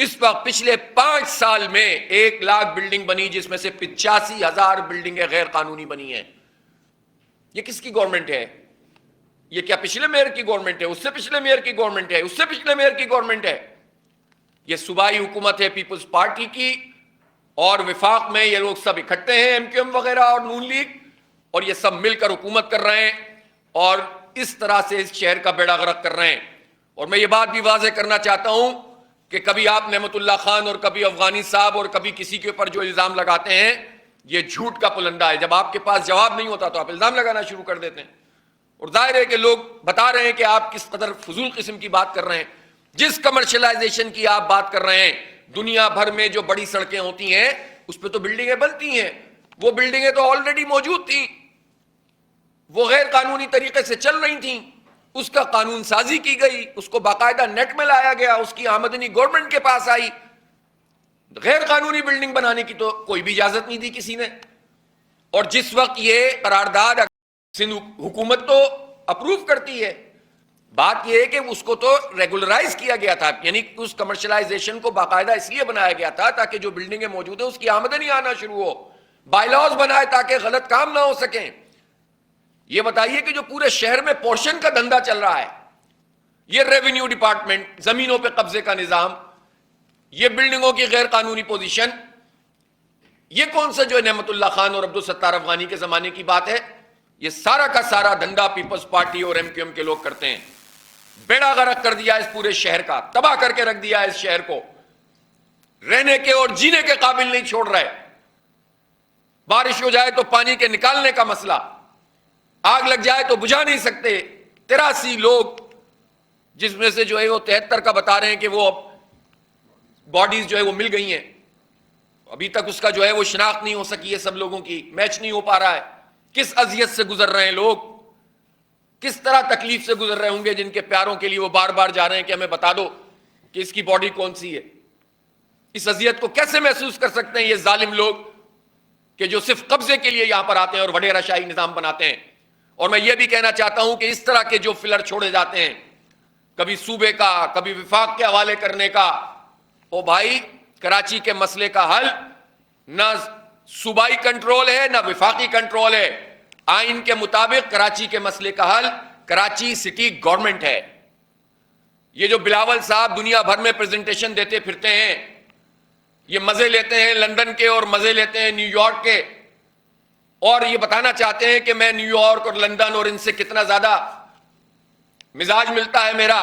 اس وقت پچھلے 5 سال میں 1 لاکھ بلڈنگ بنی، جس میں سے 85,000 بلڈنگیں غیر قانونی بنی ہیں۔ یہ کس کی گورنمنٹ ہے؟ یہ کیا پچھلے میئر کی گورنمنٹ ہے؟ اس سے پچھلے میئر کی گورنمنٹ ہے؟ اس سے پچھلے میئر کی گورنمنٹ ہے؟ یہ صوبائی حکومت ہے پیپلز پارٹی کی، اور وفاق میں یہ لوگ سب اکٹھے ہیں، ایم کیو ایم وغیرہ اور نون لیگ، اور یہ سب مل کر حکومت کر رہے ہیں اور اس طرح سے اس شہر کا بیڑا غرق کر رہے ہیں۔ اور میں یہ بات بھی واضح کرنا چاہتا ہوں کہ کبھی آپ نعمت اللہ خان اور کبھی افغانی صاحب اور کبھی کسی کے اوپر جو الزام لگاتے ہیں، یہ جھوٹ کا پلندہ ہے۔ جب آپ کے پاس جواب نہیں ہوتا تو آپ الزام لگانا شروع کر دیتے ہیں، اور ظاہر ہے کہ لوگ بتا رہے ہیں کہ آپ کس قدر فضول قسم کی بات کر رہے ہیں۔ جس کمرشلائزیشن کی آپ بات کر رہے ہیں، دنیا بھر میں جو بڑی سڑکیں ہوتی ہیں اس پہ تو بلڈنگیں بنتی ہیں، وہ بلڈنگیں تو آلریڈی موجود تھیں، وہ غیر قانونی طریقے سے چل رہی تھیں، اس کا قانون سازی کی گئی، اس کو باقاعدہ نیٹ میں لایا گیا، اس کی آمدنی گورنمنٹ کے پاس آئی۔ غیر قانونی بلڈنگ بنانے کی تو کوئی بھی اجازت نہیں دی کسی نے۔ اور جس وقت یہ قرارداد سندھ حکومت تو اپروو کرتی ہے، بات یہ ہے کہ اس کو تو ریگولرائز کیا گیا تھا، یعنی اس کمرشلائزیشن کو باقاعدہ اس لیے بنایا گیا تھا تاکہ جو بلڈنگیں موجود ہیں اس کی آمدنی آنا شروع ہو، بائی لاز بنائے تاکہ غلط کام نہ ہو سکیں۔ یہ بتائیے کہ جو پورے شہر میں پورشن کا دھندا چل رہا ہے، یہ ریونیو ڈپارٹمنٹ، زمینوں پہ قبضے کا نظام، یہ بلڈنگوں کی غیر قانونی پوزیشن، یہ کون سا جو نعمت اللہ خان اور عبدالستار افغانی کے زمانے کی بات ہے؟ یہ سارا کا سارا دھندا پیپلز پارٹی اور ایم کیو ایم کے لوگ کرتے ہیں۔ بیڑا غرق کر دیا اس پورے شہر کا، تباہ کر کے رکھ دیا اس شہر کو، رہنے کے اور جینے کے قابل نہیں چھوڑ رہے۔ بارش ہو جائے تو پانی کے نکالنے کا مسئلہ، آگ لگ جائے تو بجھا نہیں سکتے۔ 83 لوگ، جس میں سے جو ہے وہ 73 کا بتا رہے ہیں کہ وہ باڈیز جو ہے وہ مل گئی ہیں، ابھی تک اس کا جو ہے وہ شناخت نہیں ہو سکی ہے، سب لوگوں کی میچ نہیں ہو پا رہا ہے۔ کس اذیت سے گزر رہے ہیں لوگ، کس طرح تکلیف سے گزر رہے ہوں گے، جن کے پیاروں کے لیے وہ بار بار جا رہے ہیں کہ ہمیں بتا دو کہ اس کی باڈی کون سی ہے۔ اس اذیت کو کیسے محسوس کر سکتے ہیں یہ ظالم لوگ کہ جو صرف قبضے کے لیے یہاں پر آتے ہیں اور وڈیرا شاہی نظام بناتے ہیں۔ اور میں یہ بھی کہنا چاہتا ہوں کہ اس طرح کے جو فلر چھوڑے جاتے ہیں، کبھی صوبے کا کبھی وفاق کے حوالے کرنے کا، او بھائی کراچی کے مسئلے کا حل نہ صوبائی کنٹرول ہے نہ وفاقی کنٹرول ہے۔ آئین کے مطابق کراچی کے مسئلے کا حل کراچی سٹی گورنمنٹ ہے۔ یہ جو بلاول صاحب دنیا بھر میں پریزنٹیشن دیتے پھرتے ہیں، یہ مزے لیتے ہیں لندن کے اور مزے لیتے ہیں نیو یارک کے، اور یہ بتانا چاہتے ہیں کہ میں نیو یارک اور لندن اور ان سے کتنا زیادہ مزاج ملتا ہے میرا۔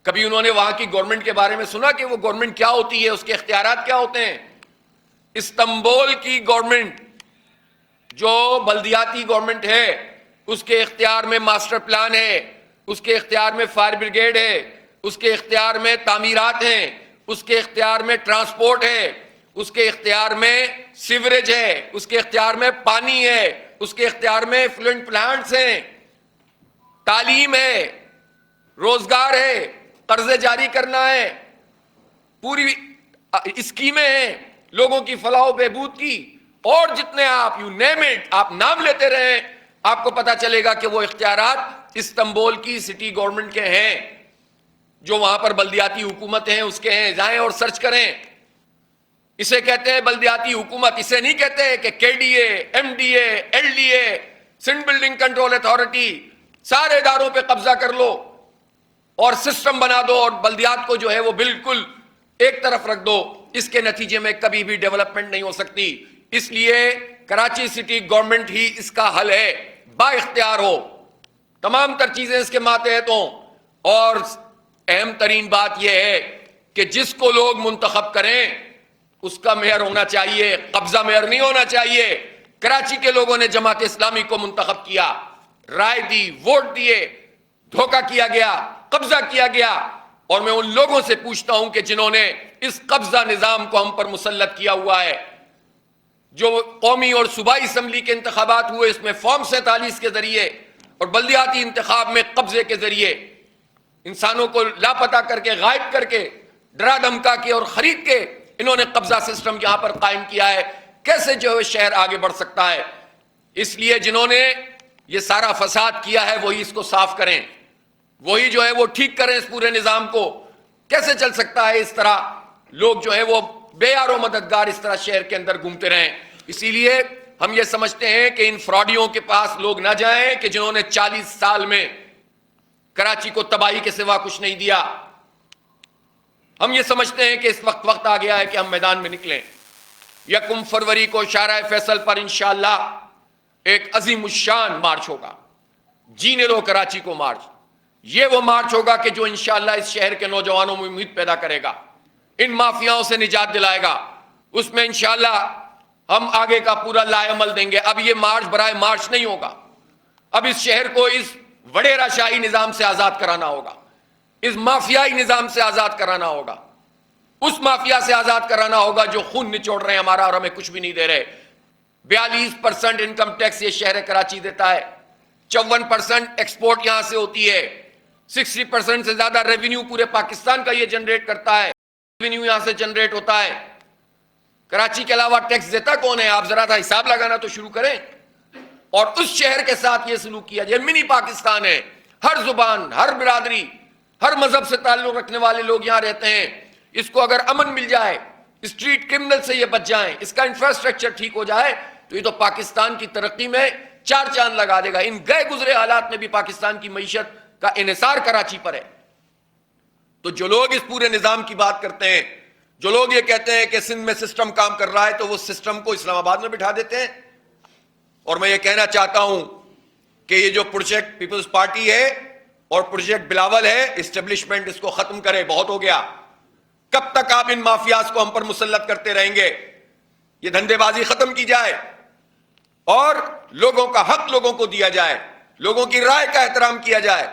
کبھی انہوں نے وہاں کی گورنمنٹ کے بارے میں سنا کہ وہ گورنمنٹ کیا ہوتی ہے، اس کے اختیارات کیا ہوتے ہیں؟ استنبول کی گورنمنٹ جو بلدیاتی گورنمنٹ ہے، اس کے اختیار میں ماسٹر پلان ہے، اس کے اختیار میں فائر بریگیڈ ہے، اس کے اختیار میں تعمیرات ہیں، اس کے اختیار میں ٹرانسپورٹ ہے، اس کے اختیار میں سیوریج ہے، اس کے اختیار میں پانی ہے، اس کے اختیار میں ایفلوئنٹ پلانٹس ہیں، تعلیم ہے، روزگار ہے، قرضے جاری کرنا ہے، پوری اسکیمیں ہیں لوگوں کی فلاح و بہبود کی، اور جتنے آپ یو نیم اٹ، آپ نام لیتے رہیں، آپ کو پتا چلے گا کہ وہ اختیارات استنبول کی سٹی گورنمنٹ کے ہیں، جو وہاں پر بلدیاتی حکومت ہیں اس کے ہیں۔ جائیں اور سرچ کریں، اسے کہتے ہیں بلدیاتی حکومت، اسے نہیں کہتے کہ K D A, M D A, L D A, Sindh building control authority, سارے اداروں پہ قبضہ کر لو اور سسٹم بنا دو اور بلدیات کو جو ہے وہ بالکل ایک طرف رکھ دو۔ اس کے نتیجے میں کبھی بھی ڈیولپمنٹ نہیں ہو سکتی۔ اس لیے کراچی سٹی گورنمنٹ ہی اس کا حل ہے، با اختیار ہو، تمام تر چیزیں اس کے ماتحت ہوں، اور اہم ترین بات یہ ہے کہ جس کو لوگ منتخب کریں اس کا میئر ہونا چاہیے، قبضہ میئر نہیں ہونا چاہیے۔ کراچی کے لوگوں نے جماعت اسلامی کو منتخب کیا، رائے دی، ووٹ دیے، دھوکہ کیا گیا، قبضہ کیا گیا، اور میں ان لوگوں سے پوچھتا ہوں کہ جنہوں نے اس قبضہ نظام کو ہم پر مسلط کیا ہوا ہے، جو قومی اور صوبائی اسمبلی کے انتخابات ہوئے اس میں فارم 47 کے ذریعے اور بلدیاتی انتخاب میں قبضے کے ذریعے انسانوں کو لاپتہ کر کے، غائب کر کے، ڈرا دھمکا کے اور خرید کے انہوں نے قبضہ سسٹم یہاں پر قائم کیا ہے، کیسے جو ہے شہر آگے بڑھ سکتا ہے؟ اس لیے جنہوں نے یہ سارا فساد کیا ہے وہی اس کو صاف کریں، وہی جو ہے وہ ٹھیک کریں اس پورے نظام کو۔ کیسے چل سکتا ہے اس طرح؟ لوگ جو ہیں وہ بے یار و مددگار اس طرح شہر کے اندر گھومتے رہیں. اسی لیے ہم یہ سمجھتے ہیں کہ ان فراڈیوں کے پاس لوگ نہ جائیں کہ جنہوں نے 40 سال میں کراچی کو تباہی کے سوا کچھ نہیں دیا. ہم یہ سمجھتے ہیں کہ اس وقت آ گیا ہے کہ ہم میدان میں نکلیں. 1 فروری کو شارع فیصل پر انشاءاللہ ایک عظیم الشان مارچ ہوگا. جینے دو کراچی کو مارچ. یہ وہ مارچ ہوگا کہ جو انشاءاللہ اس شہر کے نوجوانوں میں امید پیدا کرے گا, ان مافیاؤں سے نجات دلائے گا. اس میں انشاءاللہ ہم آگے کا پورا لائے عمل دیں گے. اب یہ مارچ برائے مارچ نہیں ہوگا. اب اس شہر کو اس وڈیرا شاہی نظام سے آزاد کرانا ہوگا, اس مافیائی نظام سے آزاد کرانا ہوگا, اس مافیا سے آزاد کرانا ہوگا جو خون نچوڑ رہے ہیں ہمارا اور ہمیں کچھ بھی نہیں دے رہے. 42% انکم ٹیکس یہ شہر کراچی دیتا ہے, 54% ایکسپورٹ یہاں سے ہوتی ہے, 60% سے زیادہ ریونیو پورے پاکستان کا یہ جنریٹ کرتا ہے. ریونیو یہاں سے جنریٹ ہوتا ہے. کراچی کے علاوہ ٹیکس دیتا کون ہے؟ آپ ذرا تھا حساب لگانا تو شروع کریں. اور اس شہر کے ساتھ یہ سلوک کیا جائے. منی پاکستان ہے, ہر زبان, ہر برادری, ہر مذہب سے تعلق رکھنے والے لوگ یہاں رہتے ہیں. اس کو اگر امن مل جائے, اسٹریٹ کرمنل سے یہ بچ جائیں, اس کا انفراسٹرکچر ٹھیک ہو جائے, تو یہ تو پاکستان کی ترقی میں 4 چاند لگا دے گا. ان گئے گزرے حالات میں بھی پاکستان کی معیشت کا انحصار کراچی پر ہے. تو جو لوگ اس پورے نظام کی بات کرتے ہیں, جو لوگ یہ کہتے ہیں کہ سندھ میں سسٹم کام کر رہا ہے, تو وہ سسٹم کو اسلام آباد میں بٹھا دیتے ہیں. اور میں یہ کہنا چاہتا ہوں کہ یہ جو پروجیکٹ پیپلز پارٹی ہے اور پروجیکٹ بلاول ہے, اسٹیبلشمنٹ اس کو ختم کرے. بہت ہو گیا. کب تک آپ ان مافیاز کو ہم پر مسلط کرتے رہیں گے؟ یہ دھندے بازی ختم کی جائے اور لوگوں کا حق لوگوں کو دیا جائے, لوگوں کی رائے کا احترام کیا جائے.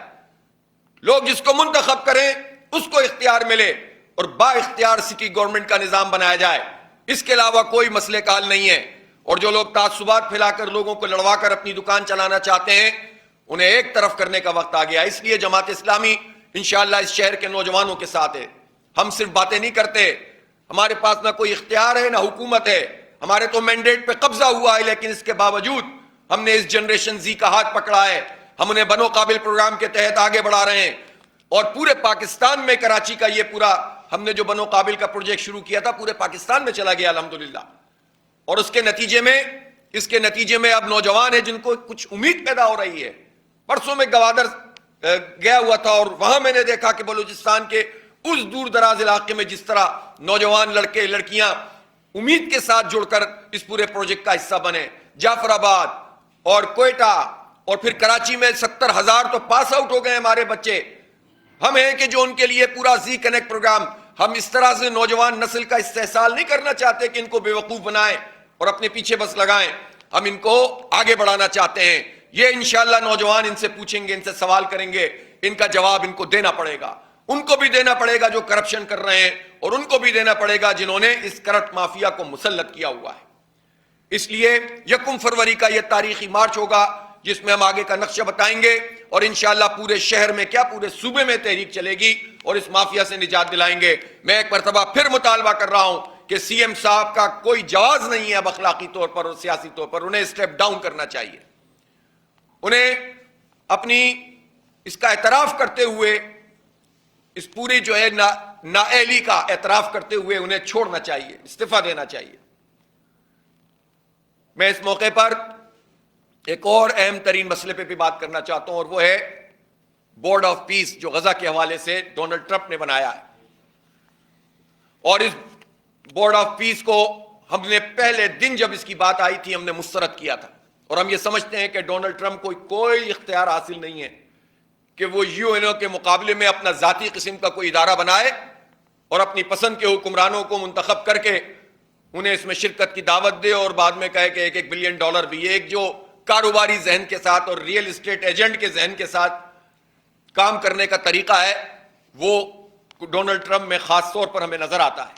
لوگ جس کو منتخب کریں اس کو اختیار ملے اور با اختیار سٹی گورنمنٹ کا نظام بنایا جائے. اس کے علاوہ کوئی مسئلے کا حل نہیں ہے. اور جو لوگ تعصبات پھیلا کر لوگوں کو لڑوا کر اپنی دکان چلانا چاہتے ہیں, انہیں ایک طرف کرنے کا وقت آ گیا. اس لیے جماعت اسلامی انشاءاللہ اس شہر کے نوجوانوں کے ساتھ ہے. ہم صرف باتیں نہیں کرتے, ہمارے پاس نہ کوئی اختیار ہے نہ حکومت ہے. ہمارے تو مینڈیٹ پہ قبضہ ہوا ہے, لیکن اس کے باوجود ہم نے اس جنریشن زی کا ہاتھ پکڑا ہے. ہم انہیں بنو قابل پروگرام کے تحت آگے بڑھا رہے ہیں. اور پورے پاکستان میں کراچی کا یہ پورا ہم نے جو بنو قابل کا پروجیکٹ شروع کیا تھا, پورے پاکستان میں چلا گیا الحمدللہ. اور اس کے نتیجے میں اب نوجوان ہیں جن کو کچھ امید پیدا ہو رہی ہے. پرسوں میں گوادر گیا ہوا تھا اور وہاں میں نے دیکھا کہ بلوچستان کے اس دور دراز علاقے میں جس طرح نوجوان لڑکے لڑکیاں امید کے ساتھ جڑ کر اس پورے پروجیکٹ کا حصہ بنے. جعفر آباد اور کوئٹہ اور پھر کراچی میں 70,000 تو پاس آؤٹ ہو گئے ہمارے بچے. ہم ہیں کہ جو ان کے لیے پورا زی کنیکٹ پروگرام, ہم اس طرح سے نوجوان نسل کا استحصال نہیں کرنا چاہتے کہ ان کو بے وقوف بنائیں اور اپنے پیچھے بس لگائیں. ہم ان کو آگے بڑھانا چاہتے ہیں. یہ انشاءاللہ نوجوان ان سے پوچھیں گے, ان سے سوال کریں گے, ان کا جواب ان کو دینا پڑے گا. ان کو بھی دینا پڑے گا جو کرپشن کر رہے ہیں, اور ان کو بھی دینا پڑے گا جنہوں نے اس کرپٹ مافیا کو مسلط کیا ہوا ہے. اس لیے 1 فروری کا یہ تاریخی مارچ ہوگا جس میں ہم آگے کا نقشہ بتائیں گے, اور انشاءاللہ پورے شہر میں کیا پورے صوبے میں تحریک چلے گی اور اس مافیا سے نجات دلائیں گے. میں ایک مرتبہ پھر مطالبہ کر رہا ہوں کہ سی ایم صاحب کا کوئی جواز نہیں ہے اب اخلاقی طور پر اور سیاسی طور پر. انہیں اسٹیپ ڈاؤن کرنا چاہیے. انہیں اپنی اس کا اعتراف کرتے ہوئے, اس پوری جو ہے نااہلی کا اعتراف کرتے ہوئے انہیں چھوڑنا چاہیے, استعفیٰ دینا چاہیے. میں اس موقع پر ایک اور اہم ترین مسئلے پہ بھی بات کرنا چاہتا ہوں, اور وہ ہے بورڈ آف پیس جو غزہ کے حوالے سے ڈونلڈ ٹرمپ نے بنایا ہے. اور اس بورڈ آف پیس کو ہم نے پہلے دن جب اس کی بات آئی تھی ہم نے مسترد کیا تھا. اور ہم یہ سمجھتے ہیں کہ ڈونلڈ ٹرمپ کو کوئی اختیار حاصل نہیں ہے کہ وہ یو این او کے مقابلے میں اپنا ذاتی قسم کا کوئی ادارہ بنائے اور اپنی پسند کے حکمرانوں کو منتخب کر کے انہیں اس میں شرکت کی دعوت دے اور بعد میں کہے کہ $1 بلین بھی. ایک جو کاروباری ذہن کے ساتھ اور ریئل اسٹیٹ ایجنٹ کے ذہن کے ساتھ کام کرنے کا طریقہ ہے وہ ڈونلڈ ٹرمپ میں خاص طور پر ہمیں نظر آتا ہے.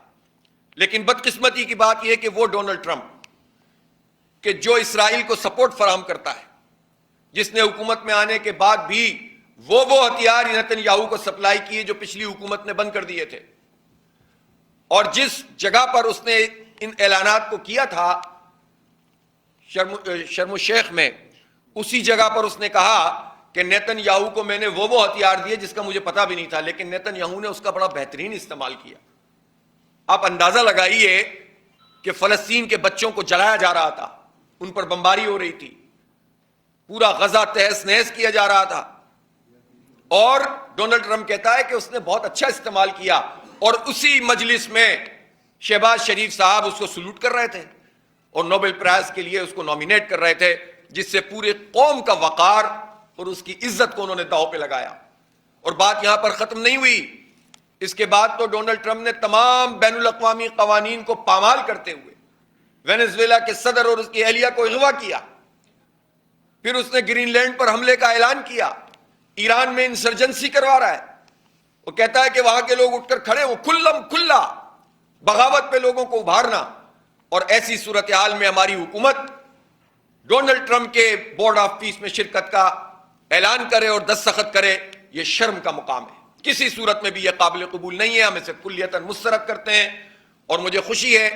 لیکن بدقسمتی کی بات یہ کہ وہ ڈونلڈ ٹرمپ کہ جو اسرائیل کو سپورٹ فراہم کرتا ہے, جس نے حکومت میں آنے کے بعد بھی وہ ہتھیار نیتن یاہو کو سپلائی کیے جو پچھلی حکومت نے بند کر دیے تھے, اور جس جگہ پر اس نے ان اعلانات کو کیا تھا شرم الشیخ میں, اسی جگہ پر اس نے کہا کہ نیتن یاہو کو میں نے وہ ہتھیار دیے جس کا مجھے پتا بھی نہیں تھا, لیکن نیتن یاہو نے اس کا بڑا بہترین استعمال کیا. آپ اندازہ لگائیے کہ فلسطین کے بچوں کو جلایا جا رہا تھا، ان پر بمباری ہو رہی تھی، پورا غزہ تہس نہس کیا جا رہا تھا، اور ڈونلڈ ٹرمپ کہتا ہے کہ اس نے بہت اچھا استعمال کیا، اور اسی مجلس میں شہباز شریف صاحب اس کو سلوٹ کر رہے تھے اور نوبل پرائز کے لیے اس کو نامینیٹ کر رہے تھے، جس سے پورے قوم کا وقار اور اس کی عزت کو انہوں نے داؤ پہ لگایا۔ اور بات یہاں پر ختم نہیں ہوئی، اس کے بعد تو ڈونلڈ ٹرمپ نے تمام بین الاقوامی قوانین کو پامال کرتے ہوئے وینزویلا کے صدر اور اس کی اہلیہ کو اغوا کیا، پھر اس نے گرین لینڈ پر حملے کا اعلان کیا، ایران میں انسرجنسی کروا رہا ہے، وہ کہتا ہے کہ وہاں کے لوگ اٹھ کر کھڑے ہوں، کھلا بغاوت پہ لوگوں کو ابھارنا، اور ایسی صورتحال میں ہماری حکومت ڈونلڈ ٹرمپ کے بورڈ آف پیس میں شرکت کا اعلان کرے اور دستخط کرے، یہ شرم کا مقام ہے، کسی صورت میں بھی یہ قابل قبول نہیں ہے، ہم اسے کلیتاً مسترد کرتے ہیں۔ اور مجھے خوشی ہے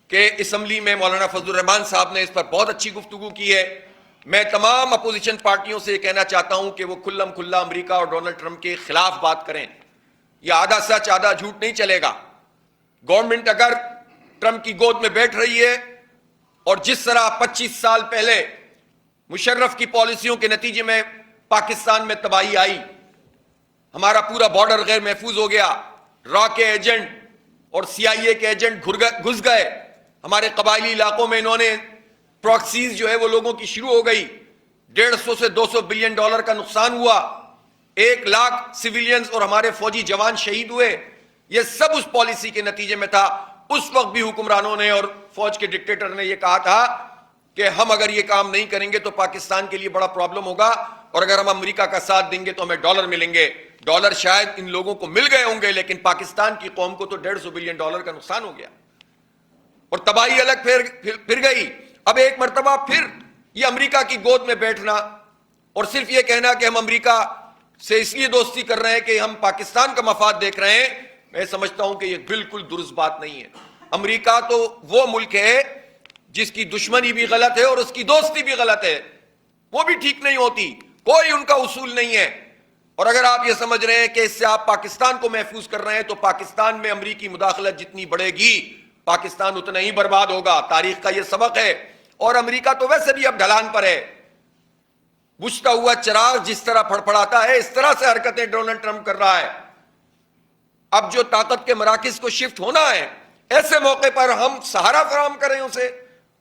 کہ اسمبلی میں مولانا فضل الرحمان صاحب نے اس پر بہت اچھی گفتگو کی ہے۔ میں تمام اپوزیشن پارٹیوں سے یہ کہنا چاہتا ہوں کہ وہ کھلم کھلا امریکہ اور ڈونلڈ ٹرمپ کے خلاف بات کریں، یہ آدھا سچ آدھا جھوٹ نہیں چلے گا۔ گورنمنٹ اگر ٹرمپ کی گود میں بیٹھ رہی ہے، اور جس طرح 25 سال پہلے مشرف کی پالیسیوں کے نتیجے میں پاکستان میں تباہی آئی، ہمارا پورا بارڈر غیر محفوظ ہو گیا، را کے ایجنٹ اور سی آئی اے کے ایجنٹ گھس گئے ہمارے قبائلی علاقوں میں، انہوں نے پراکسیز جو ہے وہ لوگوں کی شروع ہو گئی، 150 سے 200 بلین ڈالر کا نقصان ہوا، 1 لاکھ سویلینز اور ہمارے فوجی جوان شہید ہوئے، یہ سب اس پالیسی کے نتیجے میں تھا۔ اس وقت بھی حکمرانوں نے اور فوج کے ڈکٹیٹر نے یہ کہا تھا کہ ہم اگر یہ کام نہیں کریں گے تو پاکستان کے لیے بڑا پرابلم ہوگا، اور اگر ہم امریکہ کا ساتھ دیں گے تو ہمیں ڈالر ملیں گے۔ ڈالر شاید ان لوگوں کو مل گئے ہوں گے، لیکن پاکستان کی قوم کو تو 150 بلین ڈالر کا نقصان ہو گیا، اور تباہی الگ پھر گئی۔ اب ایک مرتبہ پھر یہ امریکہ کی گود میں بیٹھنا اور صرف یہ کہنا کہ ہم امریکہ سے اس لیے دوستی کر رہے ہیں کہ ہم پاکستان کا مفاد دیکھ رہے ہیں، میں سمجھتا ہوں کہ یہ بالکل درست بات نہیں ہے۔ امریکہ تو وہ ملک ہے جس کی دشمنی بھی غلط ہے اور اس کی دوستی بھی غلط ہے، وہ بھی ٹھیک نہیں ہوتی، کوئی ان کا اصول نہیں ہے۔ اور اگر آپ یہ سمجھ رہے ہیں کہ اس سے آپ پاکستان کو محفوظ کر رہے ہیں، تو پاکستان میں امریکی مداخلت جتنی بڑھے گی پاکستان اتنا ہی برباد ہوگا، تاریخ کا یہ سبق ہے۔ اور امریکہ تو ویسے بھی اب ڈھلان پر ہے، بجھتا ہوا چراغ جس طرح پھڑپڑاتا ہے اس طرح سے حرکتیں ڈونلڈ ٹرمپ کر رہا ہے۔ اب جو طاقت کے مراکز کو شفٹ ہونا ہے، ایسے موقع پر ہم سہارا فراہم کریں اسے،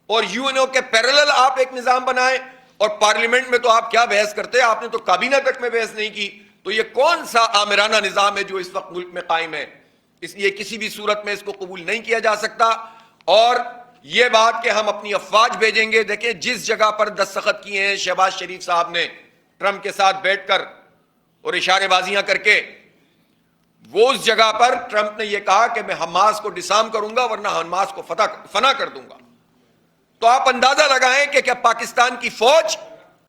اور یو این او کے پیرالل آپ ایک نظام بنائیں، اور پارلیمنٹ میں تو آپ کیا بحث کرتے ہیں، آپ نے تو کابینہ تک میں بحث نہیں کی، تو یہ کون سا آمرانہ نظام ہے جو اس وقت ملک میں قائم ہے؟ اس لیے کسی بھی صورت میں اس کو قبول نہیں کیا جا سکتا۔ اور یہ بات کہ ہم اپنی افواج بھیجیں گے، دیکھیں جس جگہ پر دستخط کیے ہیں شہباز شریف صاحب نے ٹرمپ کے ساتھ بیٹھ کر اور اشارے بازیاں کر کے، وہ اس جگہ پر ٹرمپ نے یہ کہا کہ میں حماس کو ڈسارم کروں گا ورنہ حماس کو فنا کر دوں گا۔ تو آپ اندازہ لگائیں کہ کیا پاکستان کی فوج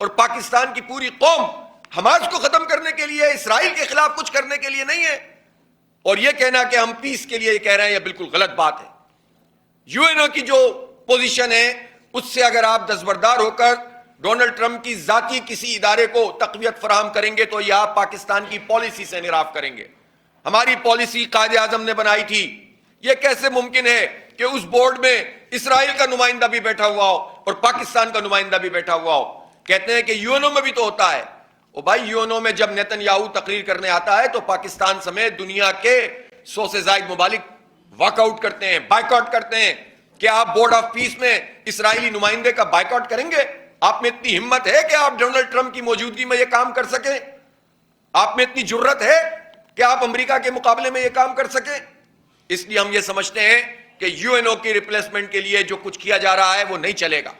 اور پاکستان کی پوری قوم حماس کو ختم کرنے کے لیے، اسرائیل کے خلاف کچھ کرنے کے لیے نہیں ہے؟ اور یہ کہنا کہ ہم پیس کے لیے کہہ رہے ہیں، یہ بالکل غلط بات ہے۔ یو این او کی جو پوزیشن ہے اس سے اگر آپ دستبردار ہو کر ڈونلڈ ٹرمپ کی ذاتی کسی ادارے کو تقویت فراہم کریں گے تو یہ آپ پاکستان کی پالیسی سے انحراف کریں گے۔ ہماری پالیسی قائد اعظم نے بنائی تھی، یہ کیسے ممکن ہے کہ اس بورڈ میں اسرائیل کا نمائندہ بھی بیٹھا ہوا ہو اور پاکستان کا نمائندہ بھی بیٹھا ہوا ہو؟ کہتے ہیں کہ یو این او میں بھی تو ہوتا ہے۔ او بھائی، یو این او میں جب نیتن یاہو تقریر کرنے آتا ہے تو پاکستان سمیت دنیا کے 100 سے زائد ممالک واک آؤٹ کرتے ہیں، بائیک آؤٹ کرتے ہیں۔ کیا آپ بورڈ آف پیس میں اسرائیلی نمائندے کا بائیک آؤٹ کریں گے؟ آپ میں اتنی ہمت ہے کہ آپ ڈونلڈ ٹرمپ کی موجودگی میں یہ کام کر سکیں؟ آپ میں اتنی جرت ہے کہ آپ امریکہ کے مقابلے میں یہ کام کر سکیں؟ اس لیے ہم یہ سمجھتے ہیں کہ یو این او کی ریپلیسمنٹ کے لیے جو کچھ کیا جا رہا ہے وہ نہیں چلے گا۔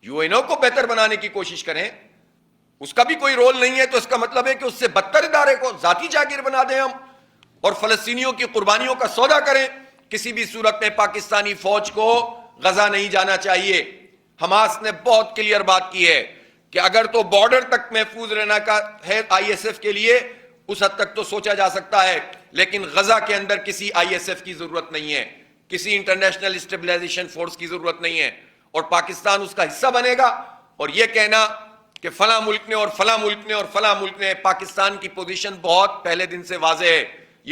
یو این او کو بہتر بنانے کی کوشش کریں، اس کا بھی کوئی رول نہیں ہے تو اس کا مطلب ہے کہ اس سے بدتر ادارے کو ذاتی جاگیر بنا دیں ہم، اور فلسطینیوں کی قربانیوں کا سودا کریں۔ کسی بھی صورت میں پاکستانی فوج کو غزہ نہیں جانا چاہیے۔ حماس نے بہت کلیئر بات کی ہے کہ اگر تو بارڈر تک محفوظ رہنا کا ہے آئی ایس ایف کے لیے، اس حد تک تو سوچا جا سکتا ہے، لیکن غزہ کے اندر کسی آئی ایس ایف کی ضرورت نہیں ہے، کسی انٹرنیشنل اسٹیبلائزیشن فورس کی ضرورت نہیں ہے، اور پاکستان اس کا حصہ بنے گا۔ اور یہ کہنا کہ فلاں ملک نے اور فلاں ملک نے اور فلاں ملک نے، پاکستان کی پوزیشن بہت پہلے دن سے واضح ہے۔